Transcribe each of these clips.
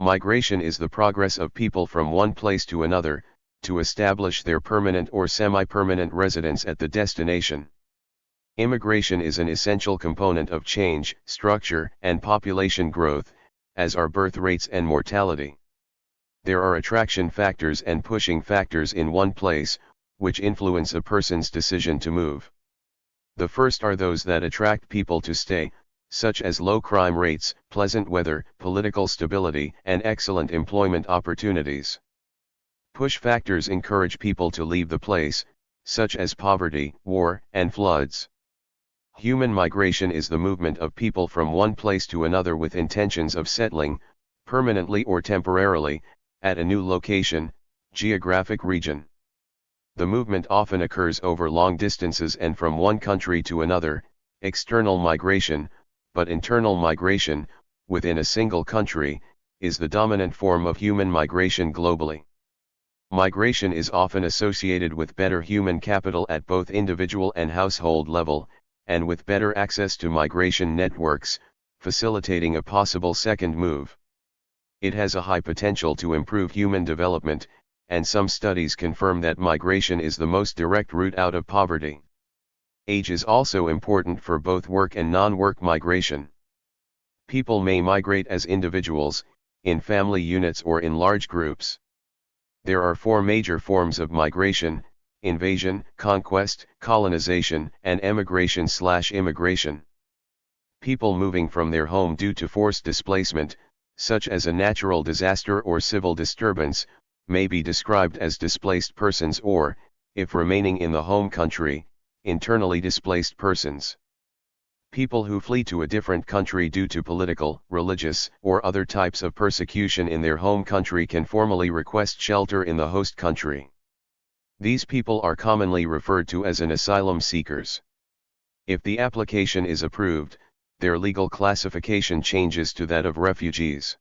Migration is the progress of people from one place to another, to establish their permanent or semi-permanent residence at the destination. Immigration is an essential component of change, structure, and population growth, as are birth rates and mortality. There are attraction factors and pushing factors in one place, which influence a person's decision to move. The first are those that attract people to stay, such as low crime rates, pleasant weather, political stability, and excellent employment opportunities. Push factors encourage people to leave the place, such as poverty, war, and floods. Human migration is the movement of people from one place to another with intentions of settling, permanently or temporarily, at a new location, geographic region. The movement often occurs over long distances and from one country to another, external migration, but internal migration, within a single country, is the dominant form of human migration globally. Migration is often associated with better human capital at both individual and household level, and with better access to migration networks, facilitating a possible second move. It has a high potential to improve human development, and some studies confirm that migration is the most direct route out of poverty. Age is also important for both work and non-work migration. People may migrate as individuals, in family units or in large groups. There are four major forms of migration: invasion, conquest, colonization, and emigration/immigration. People moving from their home due to forced displacement, such as a natural disaster or civil disturbance, may be described as displaced persons or, if remaining in the home country, internally displaced persons. People who flee to a different country due to political, religious, or other types of persecution in their home country can formally request shelter in the host country. These people are commonly referred to as asylum seekers. If the application is approved, their legal classification changes to that of refugees.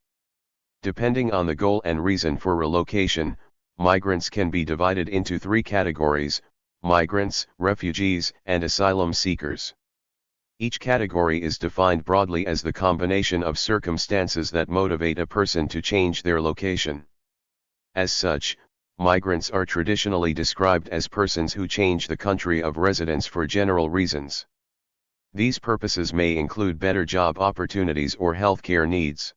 Depending on the goal and reason for relocation, migrants can be divided into three categories: migrants, refugees, and asylum seekers. Each category is defined broadly as the combination of circumstances that motivate a person to change their location. As such, migrants are traditionally described as persons who change the country of residence for general reasons. These purposes may include better job opportunities or healthcare needs.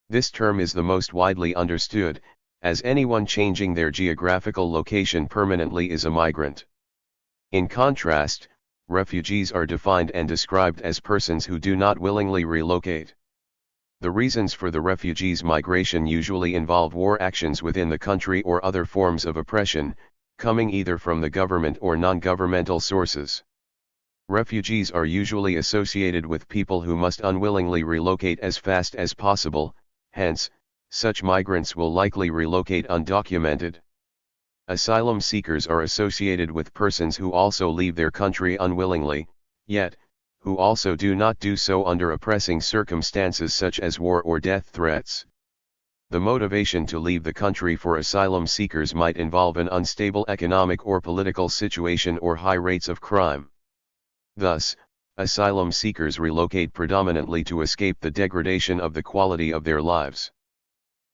This term is the most widely understood, as anyone changing their geographical location permanently is a migrant. In contrast, refugees are defined and described as persons who do not willingly relocate. The reasons for the refugees' migration usually involve war actions within the country or other forms of oppression, coming either from the government or non-governmental sources. Refugees are usually associated with people who must unwillingly relocate as fast as possible, hence, such migrants will likely relocate undocumented. Asylum seekers are associated with persons who also leave their country unwillingly, yet, who also do not do so under oppressing circumstances such as war or death threats. The motivation to leave the country for asylum seekers might involve an unstable economic or political situation or high rates of crime. Thus, asylum seekers relocate predominantly to escape the degradation of the quality of their lives.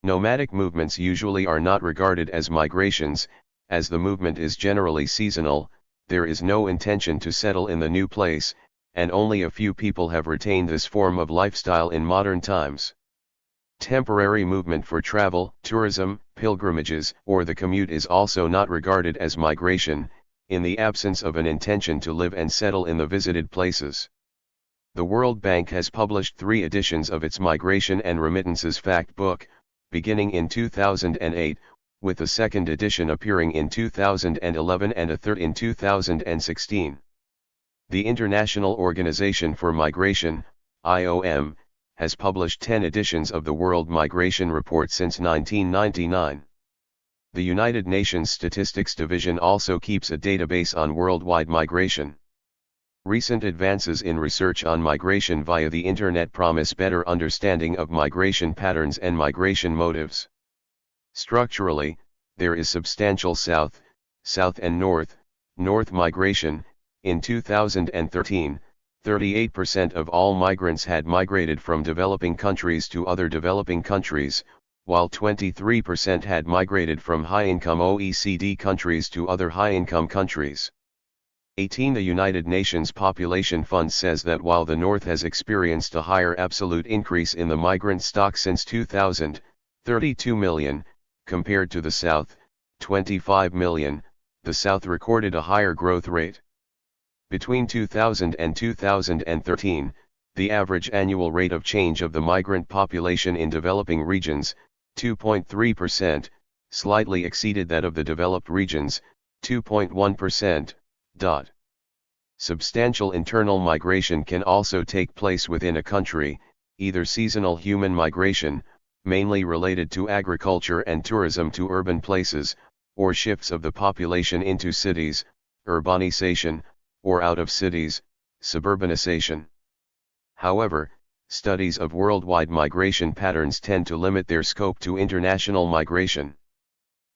Nomadic movements usually are not regarded as migrations, as the movement is generally seasonal. There is no intention to settle in the new place, and only a few people have retained this form of lifestyle in modern times. Temporary movement for travel, tourism, pilgrimages, or the commute is also not regarded as migration, in the absence of an intention to live and settle in the visited places. The World Bank has published 3 editions of its Migration and Remittances Fact Book, beginning in 2008, with a second edition appearing in 2011 and a third in 2016. The International Organization for Migration, IOM, has published 10 editions of the World Migration Report since 1999. The United Nations Statistics Division also keeps a database on worldwide migration. Recent advances in research on migration via the Internet promise better understanding of migration patterns and migration motives. Structurally, there is substantial south, south and north migration. In 2013, 38% of all migrants had migrated from developing countries to other developing countries, while 23% had migrated from high-income OECD countries to other high-income countries. 18 The United Nations Population Fund says that while the North has experienced a higher absolute increase in the migrant stock since 2000, 32 million, compared to the South, 25 million, the South recorded a higher growth rate. Between 2000 and 2013, the average annual rate of change of the migrant population in developing regions, 2.3%, slightly exceeded that of the developed regions, 2.1%. Substantial internal migration can also take place within a country, either seasonal human migration, mainly related to agriculture and tourism to urban places, or shifts of the population into cities, urbanization, or out of cities, suburbanization. However, studies of worldwide migration patterns tend to limit their scope to international migration.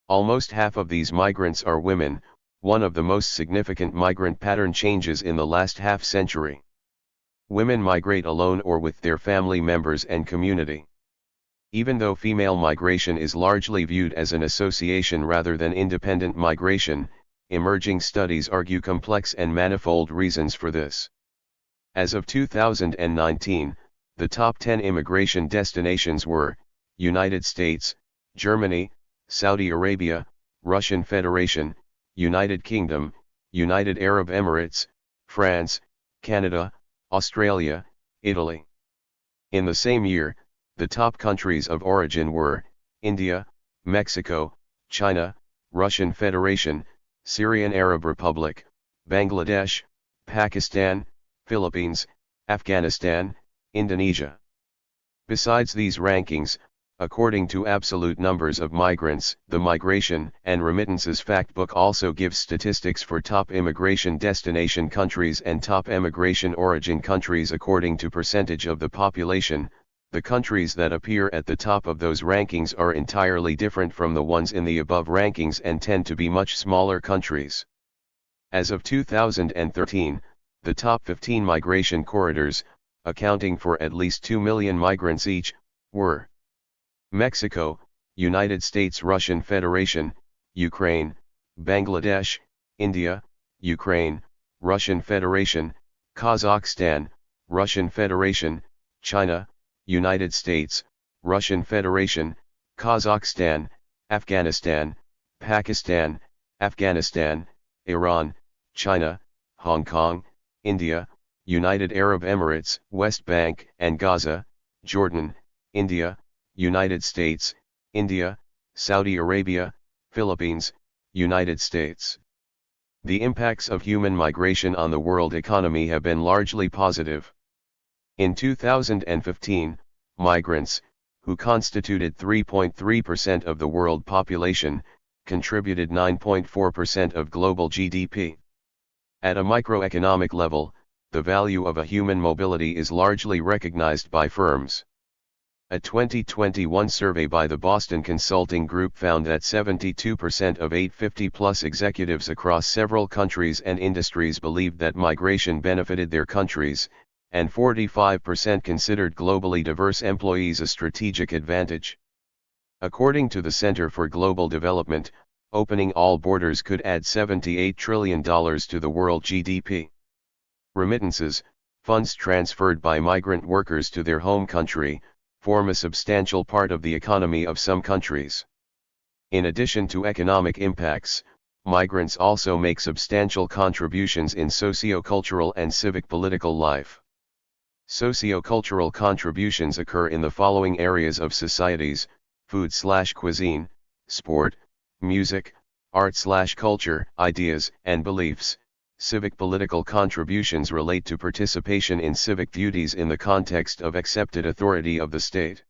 Almost half of these migrants are women, one of the most significant migrant pattern changes in the last half-century. Women migrate alone or with their family members and community. Even though female migration is largely viewed as an association rather than independent migration, emerging studies argue complex and manifold reasons for this. As of 2019, the top 10 immigration destinations were United States, Germany, Saudi Arabia, Russian Federation, United Kingdom, United Arab Emirates, France, Canada, Australia, Italy. In the same year, the top countries of origin were India, Mexico, China, Russian Federation, Syrian Arab Republic, Bangladesh, Pakistan, Philippines, Afghanistan, Indonesia. Besides these rankings, according to absolute numbers of migrants, the Migration and Remittances Factbook also gives statistics for top immigration destination countries and top emigration origin countries according to percentage of the population. The countries that appear at the top of those rankings are entirely different from the ones in the above rankings and tend to be much smaller countries. As of 2013, the top 15 migration corridors, accounting for at least 2 million migrants each, were Mexico, United States Russian Federation, Ukraine, Bangladesh, India, Ukraine, Russian Federation, Kazakhstan, Russian Federation, China, United States, Russian Federation, Kazakhstan, Afghanistan, Pakistan, Afghanistan, Iran, China, Hong Kong, India, United Arab Emirates, West Bank and Gaza, Jordan, India, United States, India, Saudi Arabia, Philippines, United States. The impacts of human migration on the world economy have been largely positive. In 2015, migrants, who constituted 3.3% of the world population, contributed 9.4% of global GDP. At a microeconomic level, the value of a human mobility is largely recognized by firms. A 2021 survey by the Boston Consulting Group found that 72% of 850-plus executives across several countries and industries believed that migration benefited their countries, and 45% considered globally diverse employees a strategic advantage. According to the Center for Global Development, opening all borders could add $78 trillion to the world GDP. Remittances, funds transferred by migrant workers to their home country, form a substantial part of the economy of some countries. In addition to economic impacts, migrants also make substantial contributions in socio-cultural and civic political life. Socio-cultural contributions occur in the following areas of societies: food/cuisine, sport, music, art/culture, ideas and beliefs. Civic political contributions relate to participation in civic duties in the context of accepted authority of the state.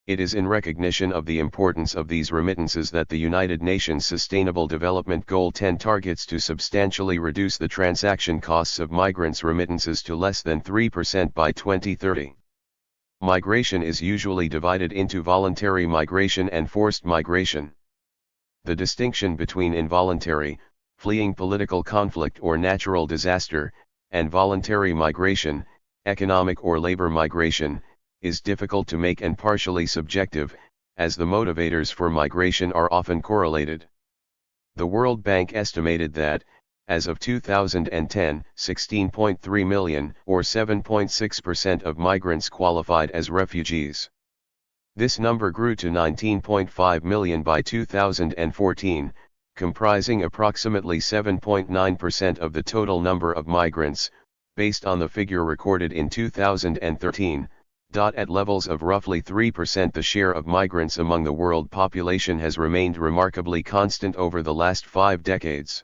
It is in recognition of the importance of these remittances that the United Nations Sustainable Development Goal 10 targets to substantially reduce the transaction costs of migrants' remittances to less than 3% by 2030. Migration is usually divided into voluntary migration and forced migration. The distinction between involuntary, fleeing political conflict or natural disaster, and voluntary migration, economic or labor migration, is difficult to make and partially subjective, as the motivators for migration are often correlated. The World Bank estimated that, as of 2010, 16.3 million, or 7.6% of migrants qualified as refugees. This number grew to 19.5 million by 2014, comprising approximately 7.9% of the total number of migrants, based on the figure recorded in 2013. At levels of roughly 3%, the share of migrants among the world population has remained remarkably constant over the last 5 decades.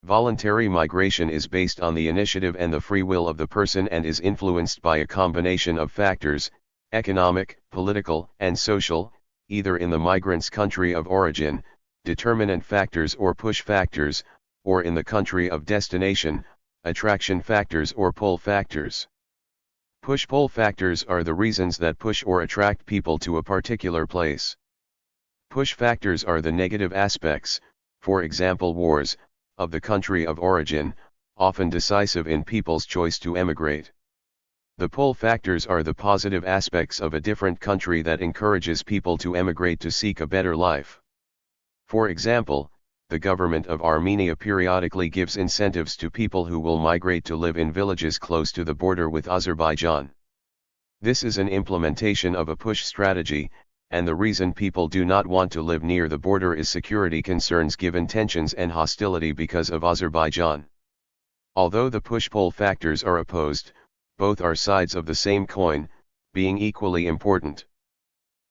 Voluntary migration is based on the initiative and the free will of the person and is influenced by a combination of factors, economic, political, and social, either in the migrant's country of origin, determinant factors or push factors, or in the country of destination, attraction factors or pull factors. Push-pull factors are the reasons that push or attract people to a particular place. Push factors are the negative aspects, for example wars, of the country of origin, often decisive in people's choice to emigrate. The pull factors are the positive aspects of a different country that encourages people to emigrate to seek a better life. For example, the government of Armenia periodically gives incentives to people who will migrate to live in villages close to the border with Azerbaijan. This is an implementation of a push strategy, and the reason people do not want to live near the border is security concerns given tensions and hostility because of Azerbaijan. Although the push-pull factors are opposed, both are sides of the same coin, being equally important.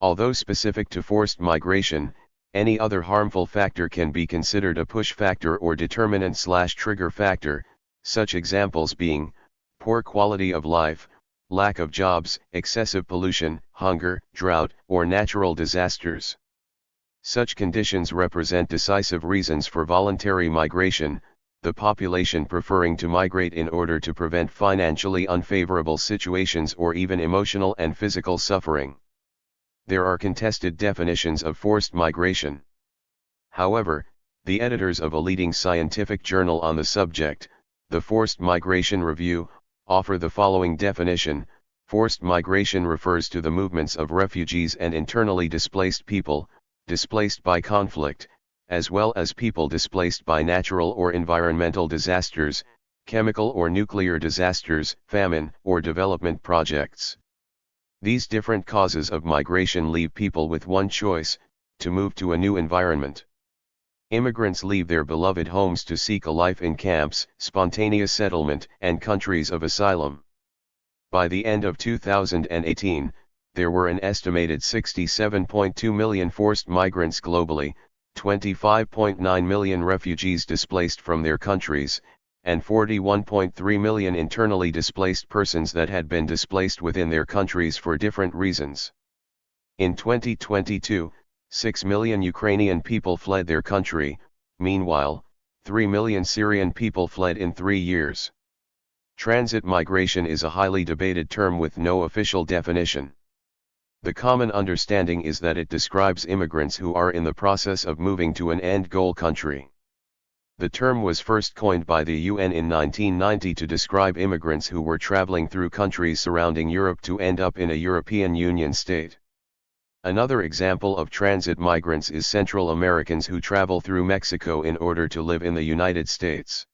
Although specific to forced migration, any other harmful factor can be considered a push factor or determinant/trigger factor, such examples being poor quality of life, lack of jobs, excessive pollution, hunger, drought, or natural disasters. Such conditions represent decisive reasons for voluntary migration, the population preferring to migrate in order to prevent financially unfavorable situations or even emotional and physical suffering. There are contested definitions of forced migration. However, the editors of a leading scientific journal on the subject, the Forced Migration Review, offer the following definition: forced migration refers to the movements of refugees and internally displaced people, displaced by conflict, as well as people displaced by natural or environmental disasters, chemical or nuclear disasters, famine, or development projects. These different causes of migration leave people with one choice: to move to a new environment. Immigrants leave their beloved homes to seek a life in camps, spontaneous settlement, and countries of asylum. By the end of 2018, there were an estimated 67.2 million forced migrants globally, 25.9 million refugees displaced from their countries, and 41.3 million internally displaced persons that had been displaced within their countries for different reasons. In 2022, 6 million Ukrainian people fled their country. Meanwhile, 3 million Syrian people fled in 3 years. Transit migration is a highly debated term with no official definition. The common understanding is that it describes immigrants who are in the process of moving to an end goal country. The term was first coined by the UN in 1990 to describe immigrants who were traveling through countries surrounding Europe to end up in a European Union state. Another example of transit migrants is Central Americans who travel through Mexico in order to live in the United States.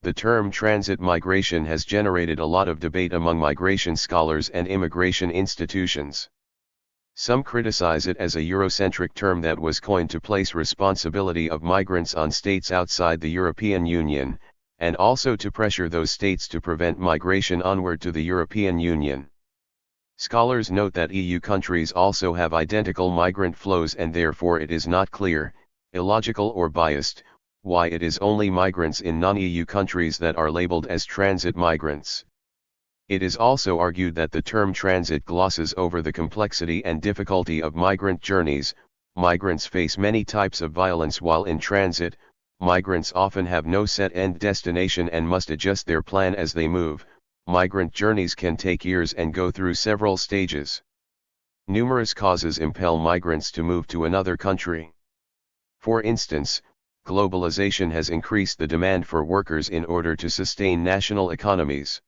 The term transit migration has generated a lot of debate among migration scholars and immigration institutions. Some criticize it as a Eurocentric term that was coined to place responsibility of migrants on states outside the European Union, and also to pressure those states to prevent migration onward to the European Union. Scholars note that EU countries also have identical migrant flows, and therefore it is not clear, illogical or biased, why it is only migrants in non-EU countries that are labeled as transit migrants. It is also argued that the term transit glosses over the complexity and difficulty of migrant journeys. Migrants face many types of violence while in transit. Migrants often have no set end destination and must adjust their plan as they move. Migrant journeys can take years and go through several stages. Numerous causes impel migrants to move to another country. For instance, globalization has increased the demand for workers in order to sustain national economies.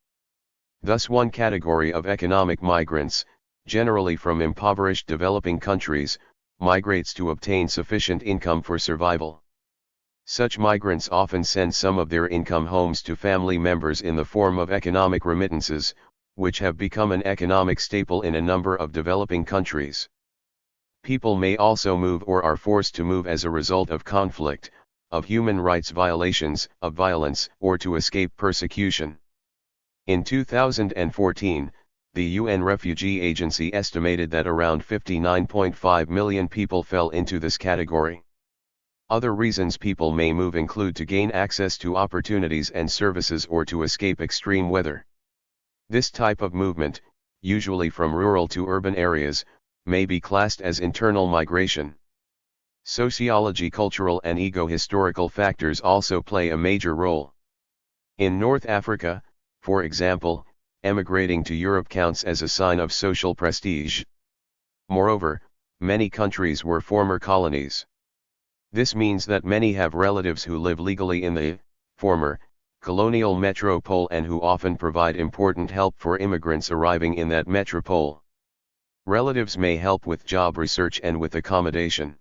Thus, one category of economic migrants, generally from impoverished developing countries, migrates to obtain sufficient income for survival. Such migrants often send some of their income homes to family members in the form of economic remittances, which have become an economic staple in a number of developing countries. People may also move or are forced to move as a result of conflict, of human rights violations, of violence, or to escape persecution. In 2014, the UN Refugee Agency estimated that around 59.5 million people fell into this category. Other reasons people may move include to gain access to opportunities and services or to escape extreme weather. This type of movement, usually from rural to urban areas, may be classed as internal migration. Sociology, cultural and ego-historical factors also play a major role. In North Africa, for example, emigrating to Europe counts as a sign of social prestige. Moreover, many countries were former colonies. This means that many have relatives who live legally in the former colonial metropole and who often provide important help for immigrants arriving in that metropole. Relatives may help with job research and with accommodation.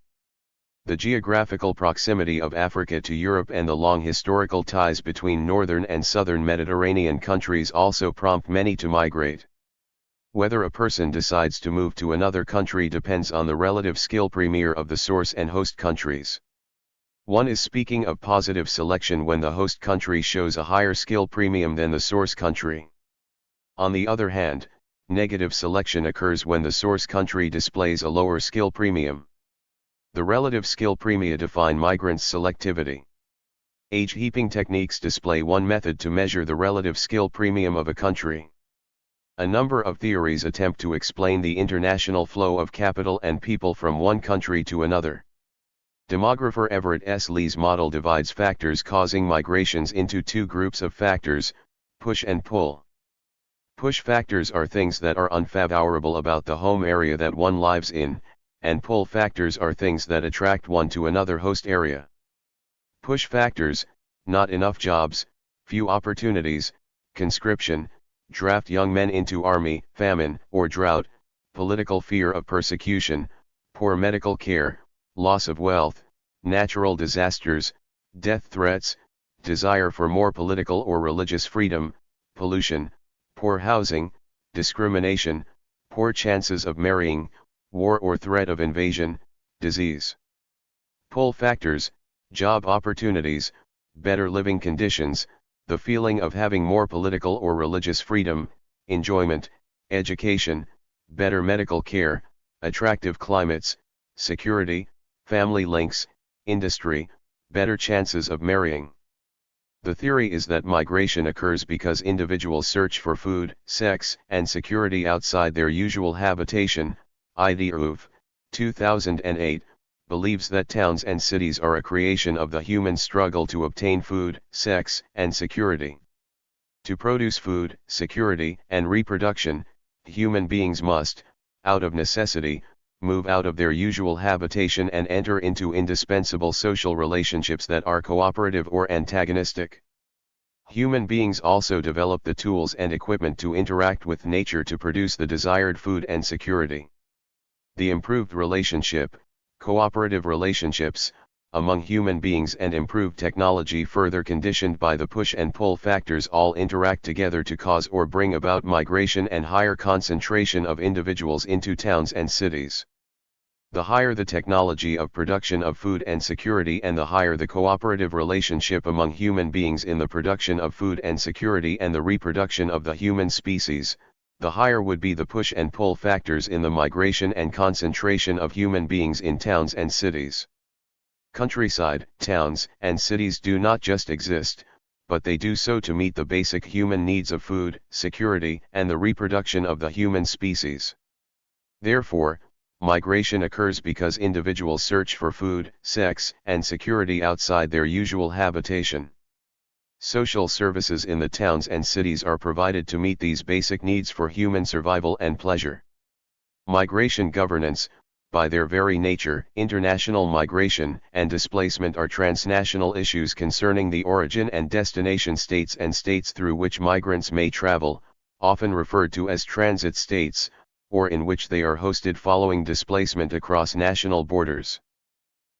The geographical proximity of Africa to Europe and the long historical ties between northern and southern Mediterranean countries also prompt many to migrate. Whether a person decides to move to another country depends on the relative skill premium of the source and host countries. One is speaking of positive selection when the host country shows a higher skill premium than the source country. On the other hand, negative selection occurs when the source country displays a lower skill premium. The relative skill premia define migrants' selectivity. Age heaping techniques display one method to measure the relative skill premium of a country. A number of theories attempt to explain the international flow of capital and people from one country to another. Demographer Everett S. Lee's model divides factors causing migrations into two groups of factors, push and pull. Push factors are things that are unfavorable about the home area that one lives in, and pull factors are things that attract one to another host area. Push factors: not enough jobs, few opportunities, conscription, draft young men into army, famine or drought, political fear of persecution, poor medical care, loss of wealth, natural disasters, death threats, desire for more political or religious freedom, pollution, poor housing, discrimination, poor chances of marrying, war or threat of invasion, disease. Pull factors: job opportunities, better living conditions, the feeling of having more political or religious freedom, enjoyment, education, better medical care, attractive climates, security, family links, industry, better chances of marrying. The theory is that migration occurs because individuals search for food, sex, and security outside their usual habitation. IDUV, 2008, believes that towns and cities are a creation of the human struggle to obtain food, sex, and security. To produce food, security, and reproduction, human beings must, out of necessity, move out of their usual habitation and enter into indispensable social relationships that are cooperative or antagonistic. Human beings also develop the tools and equipment to interact with nature to produce the desired food and security. The improved relationship, cooperative relationships, among human beings and improved technology further conditioned by the push and pull factors all interact together to cause or bring about migration and higher concentration of individuals into towns and cities. The higher the technology of production of food and security and the higher the cooperative relationship among human beings in the production of food and security and the reproduction of the human species, the higher would be the push and pull factors in the migration and concentration of human beings in towns and cities. Countryside, towns, and cities do not just exist, but they do so to meet the basic human needs of food, security, and the reproduction of the human species. Therefore, migration occurs because individuals search for food, sex, and security outside their usual habitation. Social services in the towns and cities are provided to meet these basic needs for human survival and pleasure. Migration governance: by their very nature, international migration and displacement are transnational issues concerning the origin and destination states and states through which migrants may travel, often referred to as transit states, or in which they are hosted following displacement across national borders.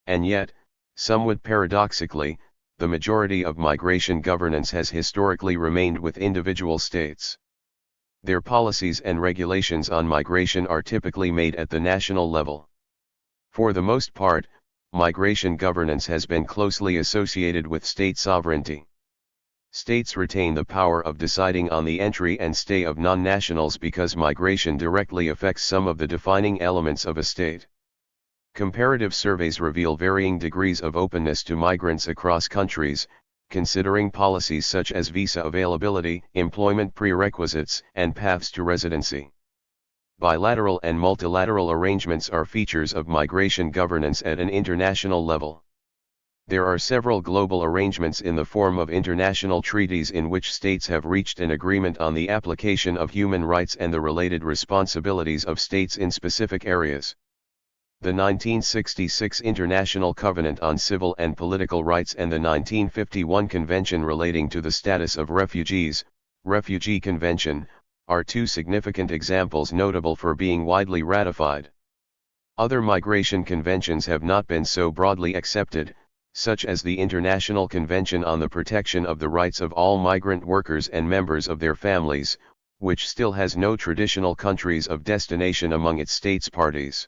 And yet, somewhat paradoxically, the majority of migration governance has historically remained with individual states. Their policies and regulations on migration are typically made at the national level. For the most part, migration governance has been closely associated with state sovereignty. States retain the power of deciding on the entry and stay of non-nationals because migration directly affects some of the defining elements of a state. Comparative surveys reveal varying degrees of openness to migrants across countries, considering policies such as visa availability, employment prerequisites, and paths to residency. Bilateral and multilateral arrangements are features of migration governance at an international level. There are several global arrangements in the form of international treaties in which states have reached an agreement on the application of human rights and the related responsibilities of states in specific areas. The 1966 International Covenant on Civil and Political Rights and the 1951 Convention relating to the Status of Refugees, Refugee Convention, are two significant examples notable for being widely ratified. Other migration conventions have not been so broadly accepted, such as the International Convention on the Protection of the Rights of All Migrant Workers and Members of Their Families, which still has no traditional countries of destination among its states parties.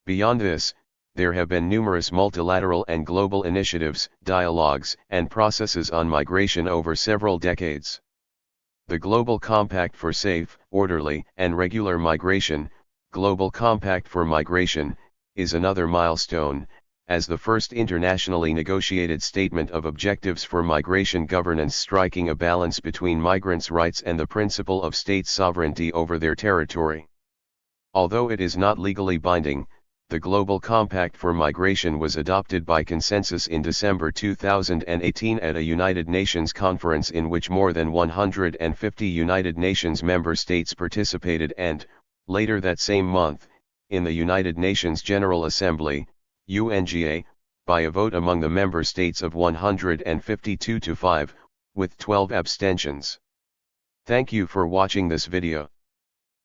Beyond this, there have been numerous multilateral and global initiatives, dialogues, and processes on migration over several decades. The Global Compact for Safe, Orderly, and Regular Migration, Global Compact for Migration, is another milestone, as the first internationally negotiated statement of objectives for migration governance striking a balance between migrants' rights and the principle of state sovereignty over their territory. Although it is not legally binding, the Global Compact for Migration was adopted by consensus in December 2018 at a United Nations conference in which more than 150 United Nations member states participated and, later that same month, in the United Nations General Assembly, UNGA, by a vote among the member states of 152 to 5, with 12 abstentions. Thank you for watching this video.